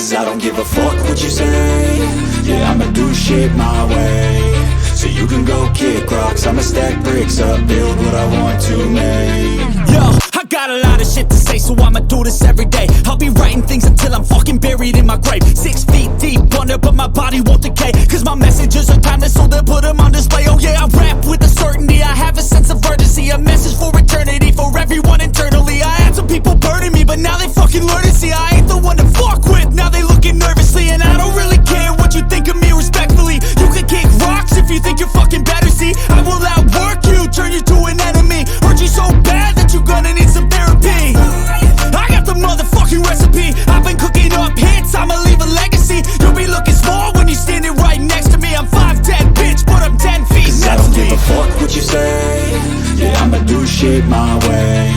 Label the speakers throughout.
Speaker 1: Cause I don't give a fuck what you say. Yeah, I'ma do shit my way. So you can go kick rocks, I'ma stack bricks up, build what I want to make.
Speaker 2: Yo, I got a lot of shit to say, so I'ma do this every day. I'll be writing things until I'm fucking buried in my grave. 6 feet deep under, but my body won't decay. Cause my messages are timeless, so they'll put them on display. Oh yeah, I rap with a certainty, I have a sense of urgency. A message for eternity, for everyone internally. I had some people burning me, but now they fucking learn to see I ain't the one to fuck with, now they looking nervously. And I don't really care what you think of me, respectfully. You can kick rocks if you think you're fucking better, see. I will outwork you, turn you to an enemy. Hurt you so bad that you're gonna need some therapy. I got the motherfucking recipe, I've been cooking up hits, I'ma leave a legacy. You'll be looking small when you're standing right next to me. I'm 5'10", bitch, but I'm 10 feet.
Speaker 1: Cause I don't give a fuck what you say. Yeah, I'ma do shit my way.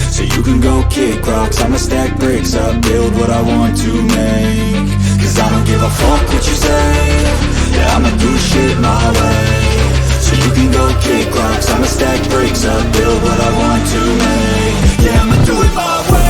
Speaker 1: So you can go kick rocks, I'ma stack bricks up, build what I want to make. Cause I don't give a fuck what you say. Yeah, I'ma do shit my way. So you can go kick rocks, I'ma stack bricks up, build what I want to make. Yeah, I'ma do it my way.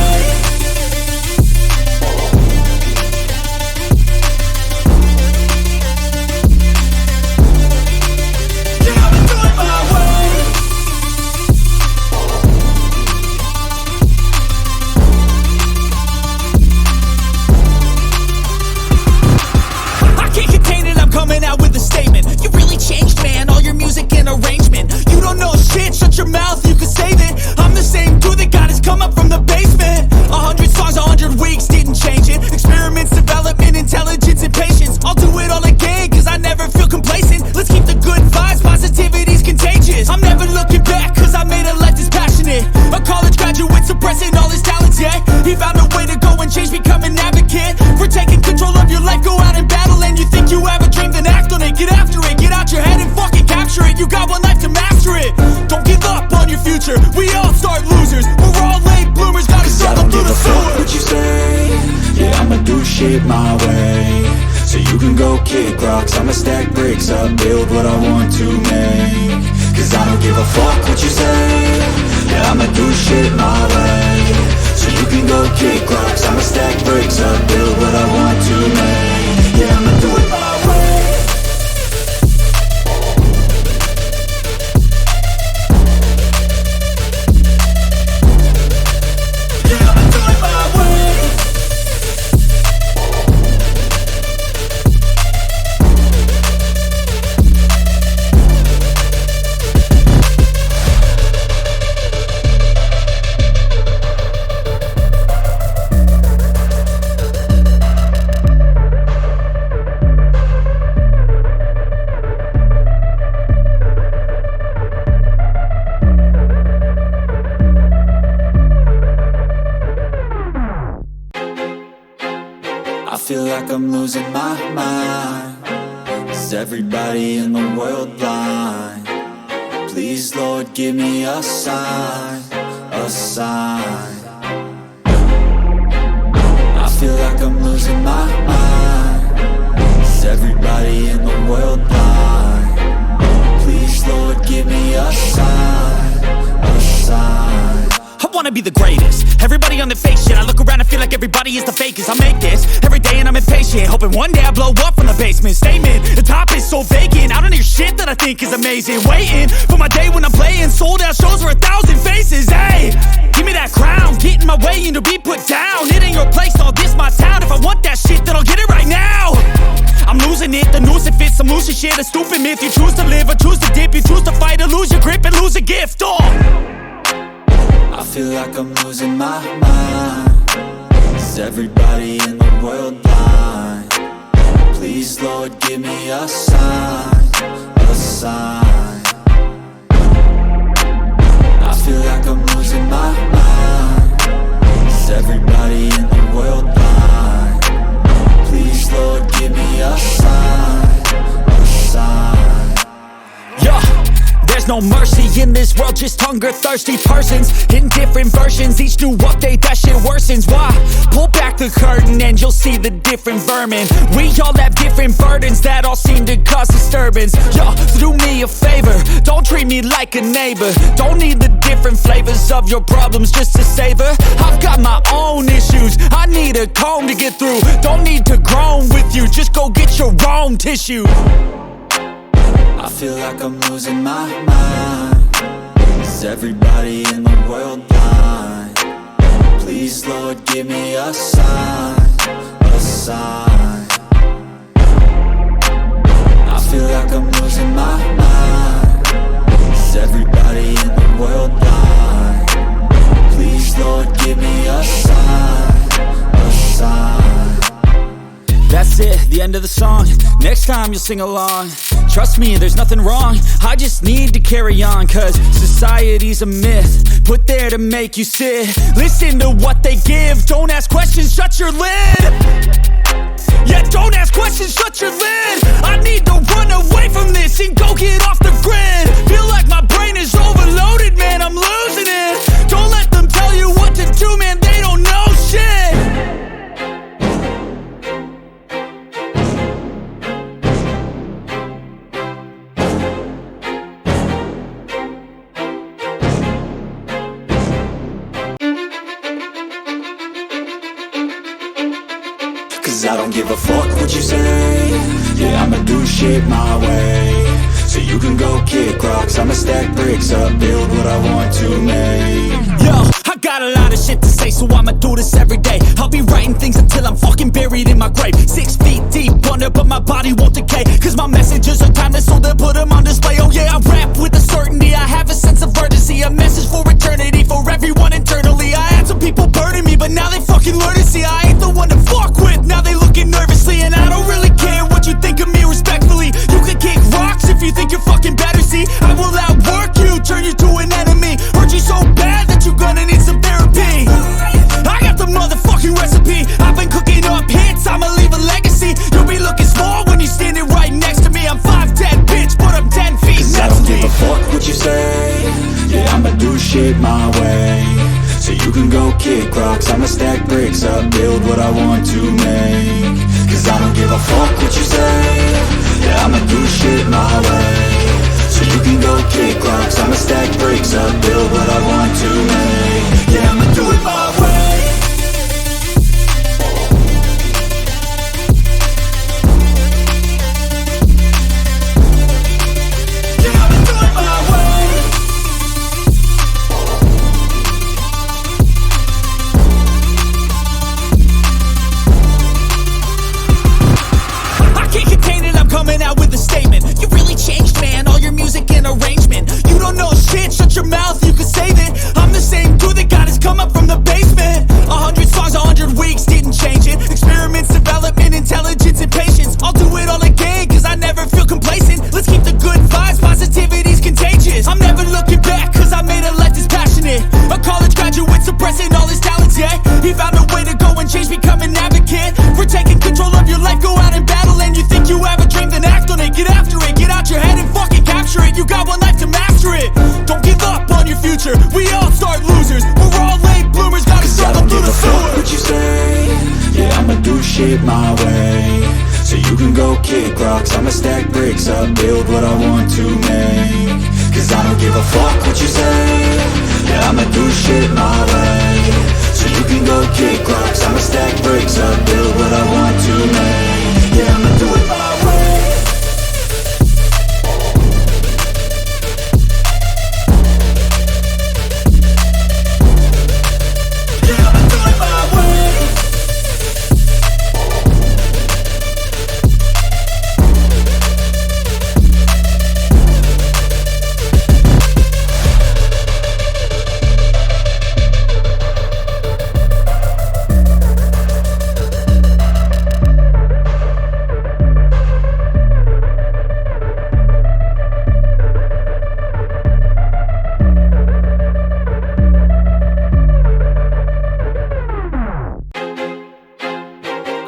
Speaker 2: Coming out with a statement. You really changed, man, all your music and arrangement. You don't know shit, shut your mouth, you can save it. I'm the same dude that got his come up from the basement. 100 songs, 100 weeks, didn't change it. Experiments, development, intelligence, and patience. I'll do it all again, cause I never feel complacent. Let's keep the good vibes, positivity's contagious. I'm never looking back, cause I made a life that's passionate. A college graduate suppressing all his talents, yeah. He found a way to go and change, become an advocate. For taking control of your life, go out and battle. And you think you have a dream, then act on it. Get after it, get out your head and fucking capture it. You got one life to master it. Don't give up on your future, we all start losers. We're all late bloomers, gotta struggle through the sewer.
Speaker 1: What you say? Yeah, I'ma do shit my way. So you can go kick rocks, I'ma stack bricks up, build what I want to make. Cause I don't give a fuck what you say. Yeah, I'ma do shit my way. So you can go kick rocks, I'ma stack bricks up, build what I want to make. Yeah, I'ma do it my way. I feel like I'm losing my mind. Is everybody in the world blind? Please, Lord, give me a sign, a sign. I feel like I'm losing my mind. Is everybody in the world blind? Please, Lord, give me a sign, a sign.
Speaker 2: I wanna be the greatest. Everybody on the fake shit. I look around and feel like everybody is the fakest. I make this every day and I'm impatient, hoping one day I blow up from the basement. Statement, the top is so vacant. I don't hear shit that I think is amazing. Waiting for my day when I'm playing sold out shows for 1,000 faces. Hey, give me that crown, get in my way and to be put down. It ain't your place, all this my town. If I want that shit, then I'll get it right now. I'm losing it, the noose it fits, some loose shit. A stupid myth, you choose to live or choose to dip. You choose to fight or lose your grip and lose a gift.
Speaker 1: I feel like I'm losing my mind. Is everybody in the world blind? Please, Lord, give me a sign, a sign. I feel like I'm losing my mind. Is everybody in the world blind? Please, Lord, give me a sign, a sign.
Speaker 2: Yeah. There's no mercy in this world, just hunger-thirsty persons in different versions. Each new update, that shit worsens. Why? Pull back the curtain and you'll see the different vermin. We all have different burdens that all seem to cause disturbance. Yo, do me a favor, don't treat me like a neighbor. Don't need the different flavors of your problems just to savor. I've got my own issues, I need a comb to get through. Don't need to groan with you, just go get your own tissue.
Speaker 1: I feel like I'm losing my mind. Is everybody in the world blind? Please, Lord, give me a sign, a sign. I feel like I'm losing my mind. Is everybody in the world blind? Please, Lord, give me a sign, a sign.
Speaker 2: That's it, the end of the song. Next time you'll sing along. Trust me, there's nothing wrong. I just need to carry on, cause society's a myth put there to make you sit. Listen to what they give. Don't ask questions, shut your lid. Yeah, don't ask questions, shut your lid. I need to run away from this and go get off the grid. Feel like my brain is overloaded, man, I'm losing it. Don't let them tell you what to do, man, they don't know shit.
Speaker 1: Cause I don't give a fuck what you say. Yeah, I'ma do shit my way. So you can go kick rocks, I'ma stack bricks up, build what I want to make.
Speaker 2: Yo, I got a lot of shit to say, so I'ma do this every day. I'll be writing things until I'm fucking buried in my grave. 6 feet deep under, but my body won't decay. Cause my messages are timeless, so they'll put them on display. Oh yeah, I rap with a certainty, I have a sense of urgency. A message for eternity, for everyone internally. I had some people burning me, but now they fucking learn to see I ain't the one to fuck with, now they looking nervously. And I don't really care what you think of me, respectfully. You can kick rocks if you think you're fucking better, see. I will outwork you, turn you to an enemy. Hurt you so bad that you're gonna need some therapy. I got the motherfucking recipe. I've been cooking up hits, I'ma leave a legacy. You'll be looking small when you're standing right next to me. I'm 5'10", bitch, but I'm 10 feet
Speaker 1: Cause
Speaker 2: next
Speaker 1: I don't
Speaker 2: to
Speaker 1: give
Speaker 2: me.
Speaker 1: a fuck what you say. Yeah, I'ma do shit my way. So you can go kick rocks, I'ma stack bricks up, build what I want to make. Cause I don't give a fuck what you say. Yeah, I'ma do shit my way. So you can go kick rocks, I'ma stack bricks up, build what I want to make. Yeah, I'ma do it my way. Yeah, I'ma do it my way.
Speaker 2: I can't contain it, I'm coming out with a statement. You really changed, man, all your music and arrangement. You don't know shit, shut your mouth, you can save it. I'm the same dude that got his come up from the basement. 100 songs, 100 weeks, didn't change it. Experiments, development, intelligence, and patience. I'll do it all again, cause I never feel complacent. Let's keep the good vibes, positivity's contagious. I'm never looking back, cause I made a life that's passionate. A college graduate suppressing all his talents, yeah. He found a way to go and change, become an advocate. For taking control of your life, go out and battle. And you think you have a dream, then act on it. Get after it, get out your head and fucking capture it. You got one life to master it. Don't give up on your future, we all start losers. We're all late bloomers, gotta struggle through the sewer.
Speaker 1: What you say? Yeah, I'ma do shit my way. So you can go kick rocks, I'ma stack bricks up, build what I want to make. Cause I don't give a fuck what you say. Yeah, I'ma do shit my way. So you can go kick rocks, I'ma stack bricks up, build what I want to make. Yeah, I'ma do it my way. Yeah, I'ma do it my way.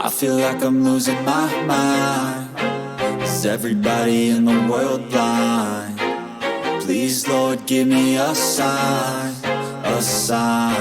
Speaker 1: I feel like I'm losing my mind. Is everybody in the world blind? Please, Lord, give me a sign, a sign.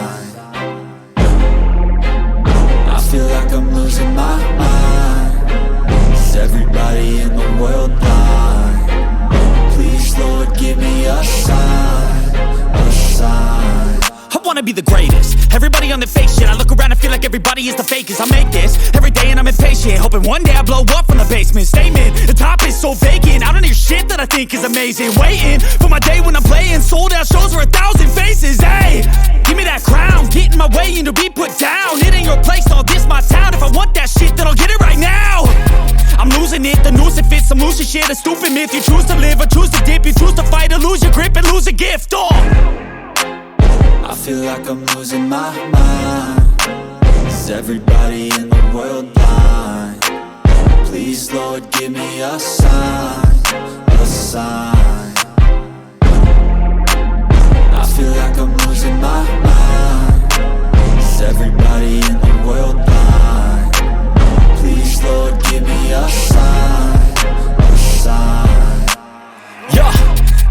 Speaker 1: I feel like I'm losing my mind. Is everybody in the world blind? Please, Lord, give me a sign, a sign.
Speaker 2: I wanna wanna be the greatest. Everybody on the fake shit, I look around and feel like everybody is the fakest. I make this every day and I'm impatient, hoping one day I blow up from the basement. Statement, the top is so vacant, I don't hear shit that I think is amazing. Waiting for my day when I'm playing sold out shows for 1,000 faces. Hey, give me that crown, get in my way and to be put down. It ain't your place, all this my town. If I want that shit, then I'll get it right now. I'm losing it, the noose it fits, some loose shit, a stupid myth. You choose to live or choose to dip, you choose to fight or lose your grip and lose a gift. Oh,
Speaker 1: I feel like I'm losing my mind. Is everybody in the world blind? Please, Lord, give me a sign, a sign. I feel like I'm losing my mind. Is everybody in the world blind? Please, Lord, give me a sign, a sign.
Speaker 2: yeah.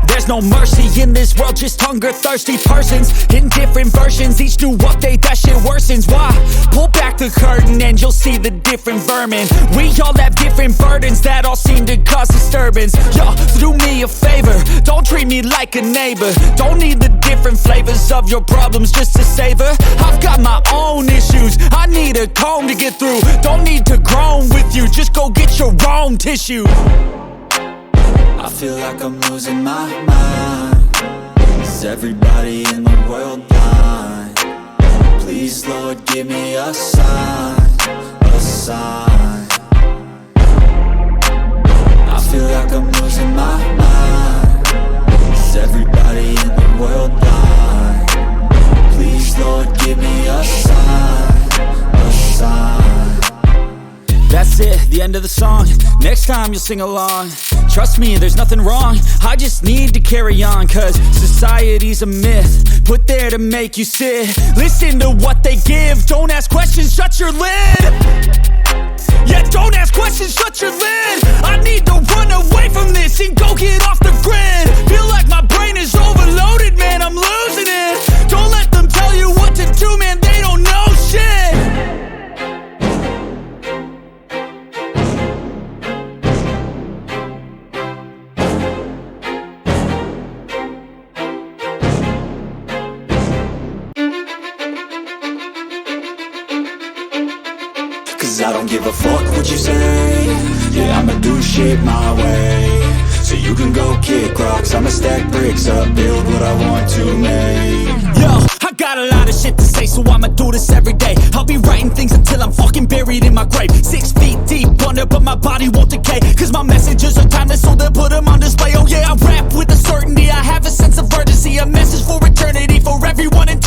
Speaker 2: There's no mercy in this world, just hunger-thirsty persons in different versions, each new update, that shit worsens. Why? Pull back the curtain and you'll see the different vermin. We all have different burdens that all seem to cause disturbance. Yo, do me a favor, don't treat me like a neighbor. Don't need the different flavors of your problems just to savor. I've got my own issues, I need a comb to get through. Don't need to groan with you, just go get your own tissue.
Speaker 1: I feel like I'm losing my mind. Is everybody in the world blind? Please, Lord, give me a sign, a sign. I feel like I'm losing my mind. Is everybody in the world blind? Please, Lord, give me a sign, a sign.
Speaker 2: That's it, the end of the song. Next time you'll sing along. Trust me, there's nothing wrong, I just need to carry on. Cause society's a myth, put there to make you sit. Listen to what they give, don't ask questions, shut your lid. Yeah, don't ask questions, shut your lid. I need to run away from this and go get off the grid. Feel like my brain is overloaded, man, I'm losing it. Don't let them tell you what to do, man, they don't know shit.
Speaker 1: Cause I don't give a fuck what you say. Yeah, I'ma do shit my way. So you can go kick rocks, I'ma stack bricks up, build what I want to make.
Speaker 2: Yo, I got a lot of shit to say, so I'ma do this every day. I'll be writing things until I'm fucking buried in my grave. 6 feet deep under, but my body won't decay. Cause my messages are timeless, so they'll put them on display. Oh yeah, I rap with a certainty, I have a sense of urgency. A message for eternity, for everyone in